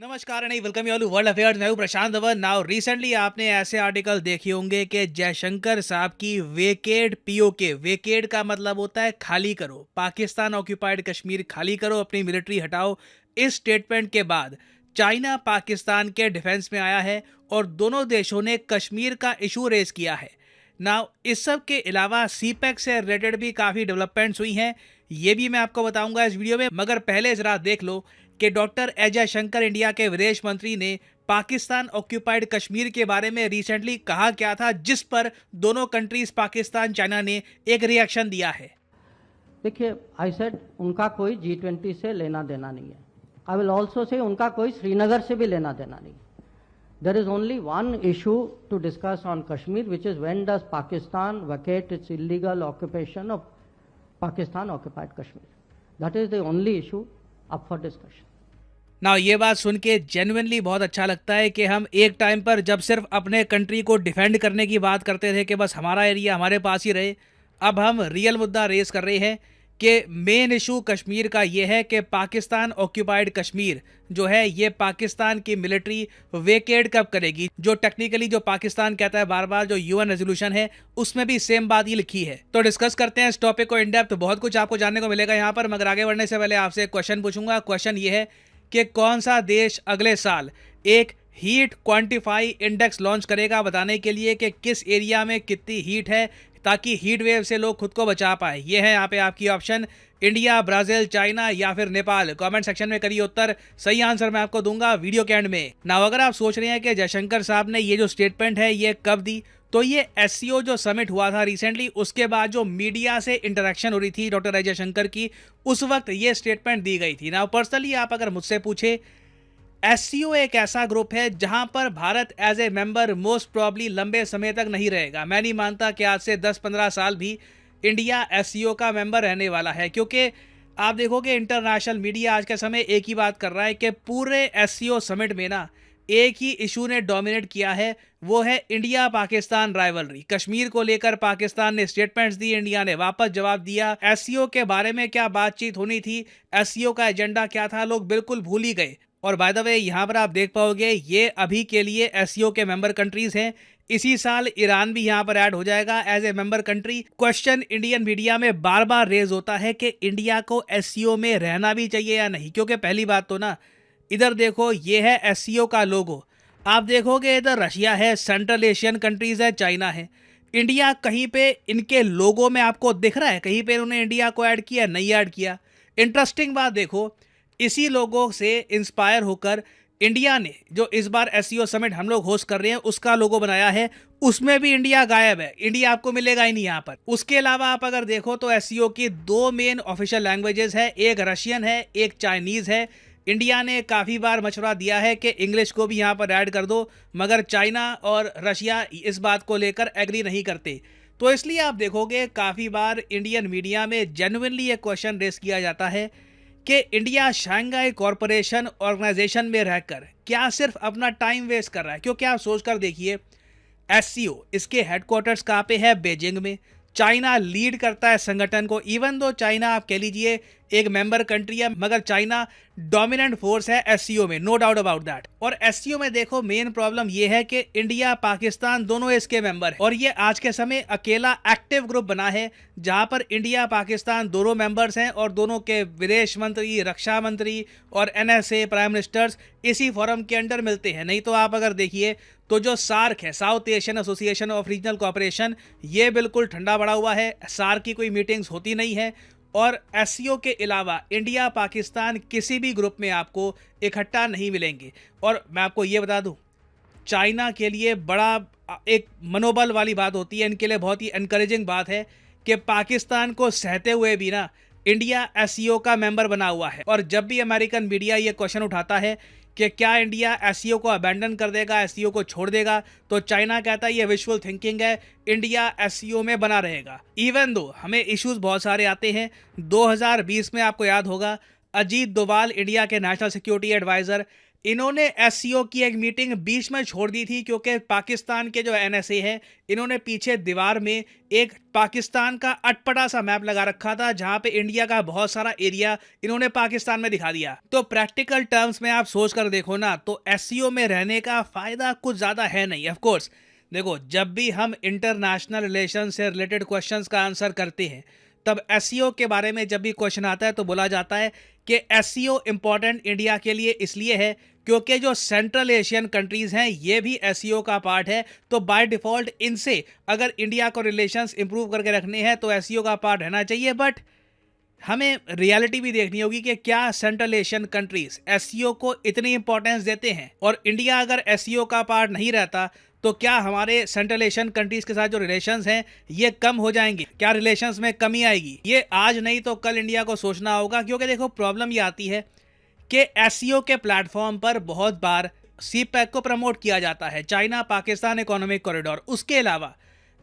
नमस्कार and welcome you all to world affairs. मैं हूं प्रशांत धवन। नाउ रिसेंटली आपने ऐसे आर्टिकल देखे होंगे कि जयशंकर साहब की वेकेड पीओके, वेकेड का मतलब होता है खाली करो, पाकिस्तान ऑक्यूपाइड कश्मीर खाली करो, अपनी मिलिट्री हटाओ। इस स्टेटमेंट के बाद चाइना पाकिस्तान के डिफेंस में आया है और दोनों देशों ने कश्मीर का इशू रेज किया है। नाउ इस सब के अलावा सीपेक से रिलेटेड भी काफ़ी डेवलपमेंट्स हुई हैं, ये भी मैं आपको बताऊंगा इस वीडियो में। मगर पहले जरा देख लो कि डॉक्टर एस जयशंकर इंडिया के विदेश मंत्री ने पाकिस्तान ऑक्यूपाइड कश्मीर के बारे में रिसेंटली कहा क्या था, जिस पर दोनों कंट्रीज पाकिस्तान चाइना ने एक रिएक्शन दिया है। देखिए, आई सेड उनका कोई G20 से लेना देना नहीं है। आई विल ऑल्सो से उनका कोई श्रीनगर से भी लेना देना नहीं है। There is only one issue to discuss on Kashmir, which is when does Pakistan vacate its illegal occupation of Pakistan occupied Kashmir. That is the only issue up for discussion. ना ये बात सुन के जेन्युइनली बहुत अच्छा लगता है कि हम एक टाइम पर जब सिर्फ अपने कंट्री को डिफेंड करने की बात करते थे कि बस हमारा एरिया हमारे पास ही रहे, अब हम रियल मुद्दा रेस कर रहे हैं कि मेन इशू कश्मीर का ये है कि पाकिस्तान ऑक्यूपाइड कश्मीर जो है ये पाकिस्तान की मिलिट्री वेकेट कब करेगी। जो टेक्निकली जो पाकिस्तान कहता है बार बार, जो यूएन रेजोल्यूशन है उसमें भी सेम बात ही लिखी है। तो डिस्कस करते हैं इस टॉपिक को इन डेप्थ। बहुत कुछ आपको जानने को मिलेगा यहाँ पर, मगर आगे बढ़ने से पहले आपसे एक क्वेश्चन पूछूंगा। क्वेश्चन ये है कि कौन सा देश अगले साल एक हीट क्वांटिफाई इंडेक्स लॉन्च करेगा बताने के लिए कि किस एरिया में कितनी हीट है, ताकि हीट वेव से लोग खुद को बचा पाए। ये है यहाँ पे आपकी ऑप्शन, इंडिया, ब्राजील, चाइना या फिर नेपाल। कमेंट सेक्शन में करिए उत्तर, सही आंसर मैं आपको दूंगा वीडियो के एंड में। नाउ अगर आप सोच रहे हैं कि जयशंकर साहब ने ये जो स्टेटमेंट है ये कब दी, तो ये एससीओ जो समिट हुआ था रिसेंटली, उसके बाद जो मीडिया से इंटरेक्शन हो रही थी डॉक्टर एस जयशंकर की, उस वक्त ये स्टेटमेंट दी गई थी। नाउ पर्सनली आप अगर मुझसे पूछे, एससीओ एक ऐसा ग्रुप है जहां पर Bharat as a member most probably लंबे समय तक नहीं रहेगा। मैं नहीं मानता कि आज से 10-15 साल भी इंडिया एससीओ का मेंबर रहने वाला है, क्योंकि आप देखोगे इंटरनेशनल मीडिया आज के समय एक ही बात कर रहा है कि पूरे एससीओ समिट में ना एक ही इशू ने डोमिनेट किया है, वो है इंडिया पाकिस्तान राइवलरी। कश्मीर को लेकर पाकिस्तान ने स्टेटमेंट्स दी, इंडिया ने वापस जवाब दिया। एससीओ के बारे में क्या बातचीत होनी थी, एससीओ का एजेंडा क्या था, लोग बिल्कुल भूल ही गए। और बाय द वे यहाँ पर आप देख पाओगे ये अभी के लिए एससीओ के मेंबर कंट्रीज हैं। इसी साल ईरान भी यहाँ पर ऐड हो जाएगा as a member country. Question Indian media में बार बार रेज होता है कि इंडिया को एससीओ में रहना भी चाहिए या नहीं, क्योंकि पहली बात तो ना, इधर देखो ये है एससीओ का लोगो, आप देखोगे इधर रशिया है, सेंट्रल एशियन कंट्रीज है, चाइना है। इंडिया कहीं पे इनके लोगों में आपको दिख रहा है, कहीं पे इन्होंने इंडिया को ऐड किया, नहीं ऐड किया। इंटरेस्टिंग बात देखो, इसी लोगों से इंस्पायर होकर इंडिया ने जो इस बार एससीओ समिट हम लोग होस्ट कर रहे हैं उसका लोगो बनाया है, उसमें भी इंडिया गायब है, इंडिया आपको मिलेगा ही नहीं यहाँ पर। उसके अलावा आप अगर देखो तो एससीओ की दो मेन ऑफिशियल लैंग्वेजेस है, एक रशियन है, एक चाइनीज है। इंडिया ने काफ़ी बार मशवरा दिया है कि इंग्लिश को भी यहाँ पर ऐड कर दो, मगर चाइना और रशिया इस बात को लेकर एग्री नहीं करते। तो इसलिए आप देखोगे काफ़ी बार इंडियन मीडिया में जेन्युइनली ये क्वेश्चन रेस किया जाता है कि इंडिया शंघाई कॉरपोरेशन ऑर्गेनाइजेशन में रहकर क्या सिर्फ अपना टाइम वेस्ट कर रहा है। क्योंकि आप सोचकर देखिए, एससीओ इसके हेडक्वार्टर्स कहाँ पे है, बीजिंग में। चाइना लीड करता है संगठन को, इवन दो चाइना आप कह लीजिए एक मेंबर कंट्री है, मगर चाइना डोमिनेंट फोर्स है एससीओ में, नो डाउट अबाउट दैट। और एससीओ में देखो मेन प्रॉब्लम ये है कि इंडिया पाकिस्तान दोनों इसके मेंबर हैं, और ये आज के समय अकेला एक्टिव ग्रुप बना है जहां पर इंडिया पाकिस्तान दोनों मेंबर्स हैं और दोनों के विदेश मंत्री, रक्षा मंत्री और एनएसए प्राइम मिनिस्टर्स इसी फोरम के अंडर मिलते हैं। नहीं तो आप अगर देखिए तो जो सार्क है, south Asian association of regional cooperation, ये बिल्कुल ठंडा पड़ा हुआ है, सार्क की कोई मीटिंग्स होती नहीं है। और एससीओ के अलावा इंडिया पाकिस्तान किसी भी ग्रुप में आपको इकट्ठा नहीं मिलेंगे। और मैं आपको ये बता दूं, चाइना के लिए बड़ा एक मनोबल वाली बात होती है, इनके लिए बहुत ही एनकरेजिंग बात है कि पाकिस्तान को सहते हुए भी ना इंडिया एससीओ का मेंबर बना हुआ है। और जब भी अमेरिकन मीडिया ये क्वेश्चन उठाता है कि क्या इंडिया एससीओ को अबैंडन कर देगा, एससीओ को छोड़ देगा, तो चाइना कहता है ये विजुअल थिंकिंग है, इंडिया एससीओ में बना रहेगा। इवन दो हमें इश्यूज बहुत सारे आते हैं। 2020 में आपको याद होगा अजीत डोभाल, इंडिया के नेशनल सिक्योरिटी एडवाइजर, इन्होंने एससीओ की एक मीटिंग बीच में छोड़ दी थी क्योंकि पाकिस्तान के जो एनएसए है, इन्होंने पीछे दीवार में एक पाकिस्तान का अटपटा सा मैप लगा रखा था जहां पे इंडिया का बहुत सारा एरिया इन्होंने पाकिस्तान में दिखा दिया। तो प्रैक्टिकल टर्म्स में आप सोच कर देखो ना, तो एससीओ में रहने का फायदा कुछ ज्यादा है नहीं। ऑफ कोर्स देखो, जब भी हम इंटरनेशनल रिलेशन से रिलेटेड क्वेश्चंस का आंसर करते हैं, तब एससीओ के बारे में जब भी क्वेश्चन आता है तो बोला जाता है कि एससीओ इंपॉर्टेंट इंडिया के लिए इसलिए है क्योंकि जो सेंट्रल एशियन कंट्रीज हैं ये भी एससीओ का पार्ट है, तो बाय डिफॉल्ट इनसे अगर इंडिया को रिलेशंस इंप्रूव करके रखने हैं तो एससीओ का पार्ट रहना चाहिए। बट हमें रियलिटी भी देखनी होगी कि क्या सेंट्रल एशियन कंट्रीज एससीओ को इतनी इंपॉर्टेंस देते हैं, और इंडिया अगर एससीओ का पार्ट नहीं रहता तो क्या हमारे सेंट्रल एशियन कंट्रीज के साथ जो रिलेशंस हैं ये कम हो जाएंगे, क्या रिलेशंस में कमी आएगी? ये आज नहीं तो कल इंडिया को सोचना होगा, क्योंकि देखो प्रॉब्लम ये आती है कि एससीओ के प्लेटफॉर्म पर बहुत बार सीपैक को प्रमोट किया जाता है, चाइना पाकिस्तान इकोनॉमिक कॉरिडोर। उसके अलावा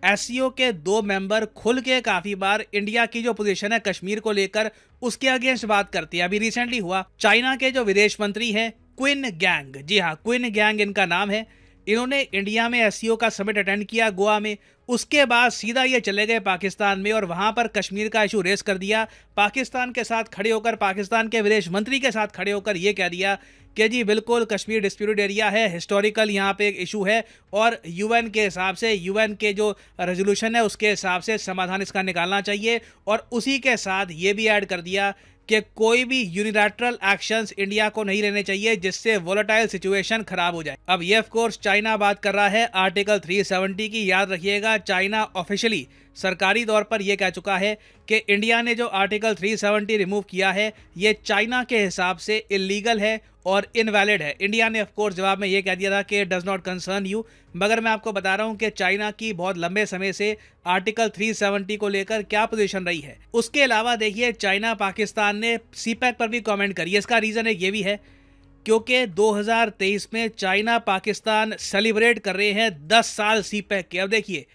एससीओ के 2 मेंबर खुल के काफी बार इंडिया की जो पोजीशन है कश्मीर को लेकर उसके अगेंस्ट बात करती है। अभी रिसेंटली हुआ, चाइना के जो विदेश मंत्री हैं क्विन गैंग, जी हाँ क्विन गैंग इनका नाम है, इन्होंने इंडिया में एससीओ का समिट अटेंड किया गोवा में। उसके बाद सीधा ये चले गए पाकिस्तान में और वहां पर कश्मीर का इशू रेस कर दिया। पाकिस्तान के साथ खड़े होकर, पाकिस्तान के विदेश मंत्री के साथ खड़े होकर ये कह दिया कि जी बिल्कुल कश्मीर डिस्प्यूटेड एरिया है, हिस्टोरिकल यहाँ पे एक इशू है और यूएन के हिसाब से, यूएन के जो रेजोल्यूशन है उसके हिसाब से समाधान इसका निकालना चाहिए। और उसी के साथ ये भी ऐड कर दिया कि कोई भी यूनिलैटरल एक्शंस इंडिया को नहीं लेने चाहिए जिससे वोलेटाइल सिचुएशन खराब हो जाए। अब ये ऑफ कोर्स चाइना बात कर रहा है आर्टिकल 370 की। याद रखिएगा, चाइना ऑफिशियली सरकारी तौर पर यह कह चुका है कि इंडिया ने जो आर्टिकल 370 रिमूव किया है ये चाइना के हिसाब से इलीगल है और इनवैलिड है। इंडिया ने ऑफ कोर्स जवाब में ये कह दिया था कि डज नॉट कंसर्न यू, मगर मैं आपको बता रहा हूं कि चाइना की बहुत लंबे समय से आर्टिकल 370 को लेकर क्या पोजीशन रही है। उसके अलावा देखिए, चाइना पाकिस्तान ने सीपैक पर भी कमेंट करी है। इसका रीजन एक ये भी है क्योंकि 2023 में चाइना पाकिस्तान सेलिब्रेट कर रहे हैं 10 साल सीपैक के। अब देखिए,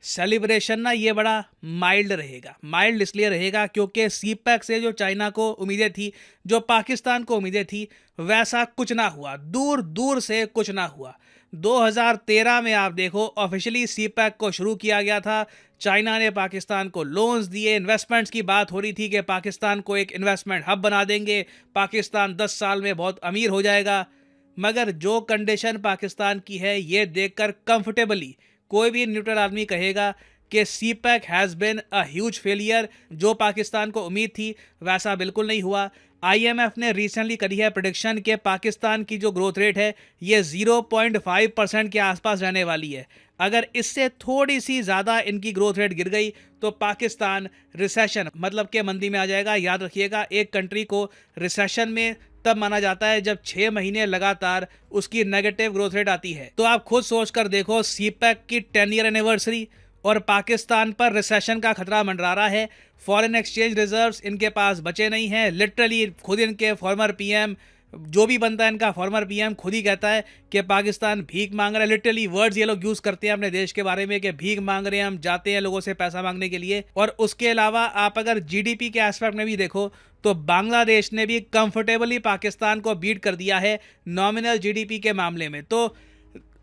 सेलिब्रेशन ना ये बड़ा माइल्ड रहेगा। माइल्ड इसलिए रहेगा क्योंकि सीपैक से जो चाइना को उम्मीदें थी, जो पाकिस्तान को उम्मीदें थी, वैसा कुछ ना हुआ, दूर दूर से कुछ ना हुआ। 2013 में आप देखो ऑफिशियली सीपैक को शुरू किया गया था, चाइना ने पाकिस्तान को लोन्स दिए, इन्वेस्टमेंट्स की बात हो रही थी कि पाकिस्तान को एक इन्वेस्टमेंट हब बना देंगे, पाकिस्तान 10 साल में बहुत अमीर हो जाएगा। मगर जो कंडीशन पाकिस्तान की है ये देखकर कंफर्टेबली कोई भी न्यूट्रल आदमी कहेगा कि CPEC has been a huge failure. जो पाकिस्तान को उम्मीद थी वैसा बिल्कुल नहीं हुआ। आईएमएफ ने रिसेंटली करी है प्रेडिक्शन कि पाकिस्तान की जो ग्रोथ रेट है ये 0.5% के आसपास रहने वाली है। अगर इससे थोड़ी सी ज़्यादा इनकी ग्रोथ रेट गिर गई तो पाकिस्तान रिसेशन मतलब के मंदी में आ जाएगा। याद रखिएगा, एक कंट्री को रिसेशन में तब माना जाता है जब 6 महीने लगातार उसकी नेगेटिव ग्रोथ रेट आती है। तो आप खुद सोचकर देखो, सीपैक की 10 ईयर एनिवर्सरी और पाकिस्तान पर रिसेशन का खतरा मंडरा रहा है। फॉरेन एक्सचेंज रिजर्व्स इनके पास बचे नहीं हैं। लिटरली खुद इनके फॉर्मर पीएम, जो भी बनता है इनका फॉर्मर पीएम, खुद ही कहता है कि पाकिस्तान भीख मांग रहा है। लिटरली वर्ड्स ये लोग यूज करते हैं अपने देश के बारे में कि भीख मांग रहे हैं, हम जाते हैं लोगों से पैसा मांगने के लिए। और उसके अलावा आप अगर जीडीपी के एस्पेक्ट में भी देखो तो बांग्लादेश ने भी कंफर्टेबली पाकिस्तान को बीट कर दिया है नॉमिनल जीडीपी के मामले में। तो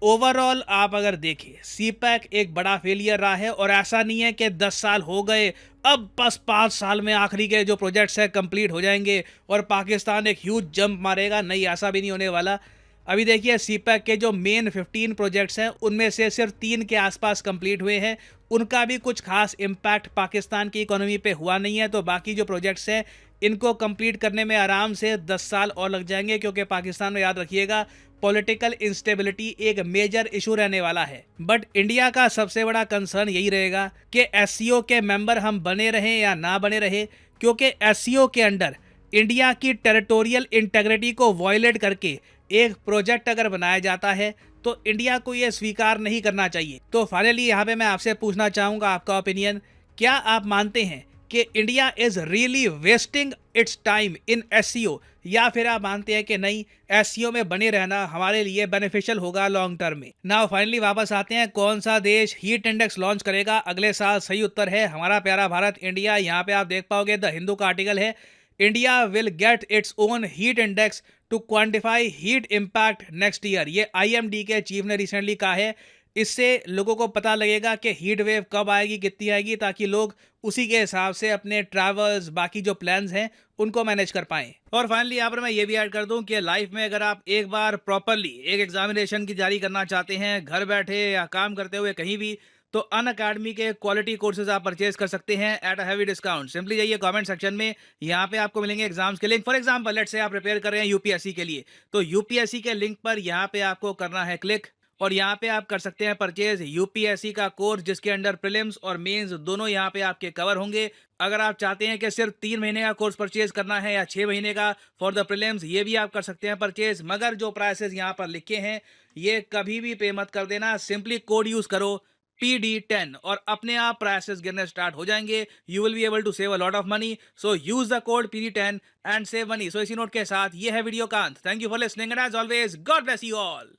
ओवरऑल आप अगर देखें, सीपैक एक बड़ा फेलियर रहा है। और ऐसा नहीं है कि 10 साल हो गए, अब बस 5 साल में आखिरी के जो प्रोजेक्ट्स हैं कंप्लीट हो जाएंगे और पाकिस्तान एक ह्यूज जंप मारेगा। नहीं, ऐसा भी नहीं होने वाला। अभी देखिए, सीपैक के जो मेन 15 प्रोजेक्ट्स हैं उनमें से सिर्फ 3 के आसपास कंप्लीट हुए हैं। उनका भी कुछ खास इम्पैक्ट पाकिस्तान की इकोनॉमी पे हुआ नहीं है। तो बाकी जो प्रोजेक्ट्स हैं इनको कंप्लीट करने में आराम से 10 साल और लग जाएंगे, क्योंकि पाकिस्तान में याद रखिएगा पॉलिटिकल इंस्टेबिलिटी एक मेजर इशू रहने वाला है। बट इंडिया का सबसे बड़ा कंसर्न यही रहेगा कि एससीओ के मेंबर हम बने रहें या ना बने रहे, क्योंकि एससीओ के अंडर इंडिया की टेरिटोरियल इंटेग्रिटी को वायलेट करके एक प्रोजेक्ट अगर बनाया जाता है तो इंडिया को यह स्वीकार नहीं करना चाहिए। तो फाइनली यहाँ पे मैं आपसे पूछना चाहूँगा आपका ओपिनियन, क्या आप मानते हैं कि India is really wasting it's time in SCO, या फिर आप मानते हैं कि नहीं, एससीओ में बने रहना हमारे लिए बेनिफिशियल होगा लॉन्ग टर्म में? नाउ फाइनली वापस आते हैं, कौन सा देश हीट इंडेक्स लॉन्च करेगा अगले साल? सही उत्तर है हमारा प्यारा भारत, इंडिया। यहाँ पे आप देख पाओगे द हिंदू का आर्टिकल है India will get its own heat index to quantify heat impact next year. ये आईएमडी के चीफ ने रिसेंटली कहा है। इससे लोगों को पता लगेगा कि हीट वेव कब आएगी, कितनी आएगी, ताकि लोग उसी के हिसाब से अपने ट्रैवल्स, बाकी जो प्लान्स हैं उनको मैनेज कर पाएं। और फाइनली यहाँ पर मैं ये भी ऐड कर दूं कि लाइफ में अगर आप एक बार प्रॉपरली एक एग्जामिनेशन की तैयारी करना चाहते हैं, घर बैठे या काम करते हुए कहीं भी, तो अन अकेडमी के क्वालिटी कोर्सेज आप परचेज कर सकते हैं at a heavy discount. Simply जाइए कमेंट सेक्शन में, यहाँ पे आपको मिलेंगे एग्जाम्स के link. For example let's say आप प्रिपेयर कर रहे हैं यूपीएससी के लिए, तो यूपीएससी के लिंक पर यहाँ पे आपको करना है क्लिक, और यहाँ पे आप कर सकते हैं परचेज यूपीएससी का कोर्स, जिसके अंडर प्रीलिम्स और मेंस दोनों यहाँ पे आपके कवर होंगे। अगर आप चाहते हैं कि सिर्फ 3 महीने का कोर्स परचेज करना है या 6 महीने का फॉर द प्रीलिम्स, ये भी आप कर सकते हैं परचेज। मगर जो प्राइसेस यहाँ पर लिखे हैं ये कभी भी पे मत कर देना, सिंपली कोड यूज करो PD10 और अपने आप प्राइसेस गिरने स्टार्ट हो जाएंगे। You will be able to save a lot of money, so use the code PD10 and save money. So इसी नोट के साथ ये है वीडियो का अंत। Thank you for listening and as always God bless you all.